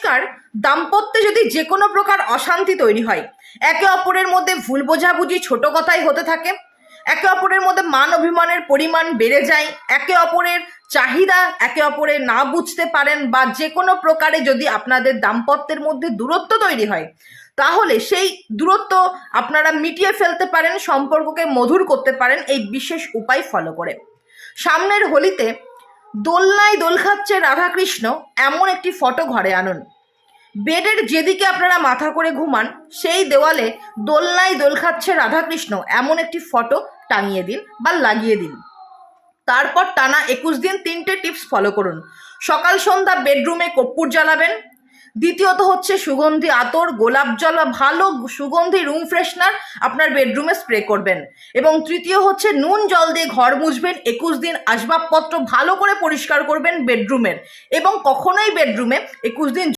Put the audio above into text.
নমস্কার। দাম্পত্যে যদি যে কোনো প্রকার অশান্তি তৈরি হয়, একে অপরের মধ্যে ভুল বোঝাবুঝি ছোট কথাই হতে থাকে, একে অপরের মধ্যে মান অভিমানের পরিমাণ বেড়ে যায়, একে অপরের চাহিদা একে অপরের না বুঝতে পারেন, বা যে কোনো প্রকারে যদি আপনাদের দাম্পত্যের মধ্যে দূরত্ব তৈরি হয়, তাহলে সেই দূরত্ব আপনারা মিটিয়ে ফেলতে পারেন, সম্পর্ককে মধুর করতে পারেন এই বিশেষ উপায় ফলো করে। সামনের হোলিতে দোলনায় দোল খাচ্ছে রাধাকৃষ্ণ এমন একটি ফটো ঘরে আনুন। বেডের যেদিকে আপনারা মাথা করে ঘুমান সেই দেওয়ালে দোলনায় দোল খাচ্ছে রাধাকৃষ্ণ এমন একটি ফটো টাঙিয়ে দিন বা লাগিয়ে দিন। তারপর টানা 21 দিন 3টে টিপস ফলো করুন। সকাল সন্ধ্যা বেডরুমে কর্পূর জ্বালাবেন। দ্বিতীয়ত হচ্ছে সুগন্ধি আতর, গোলাপ জল বা ভালো সুগন্ধি রুম ফ্রেশনার আপনার বেডরুমে স্প্রে করবেন। এবং তৃতীয় হচ্ছে নুন জল দিয়ে ঘর মুছবেন। 21 দিন আসবাবপত্র ভালো করে পরিষ্কার করবেন বেডরুমের, এবং কখনোই বেডরুমে 21 দিন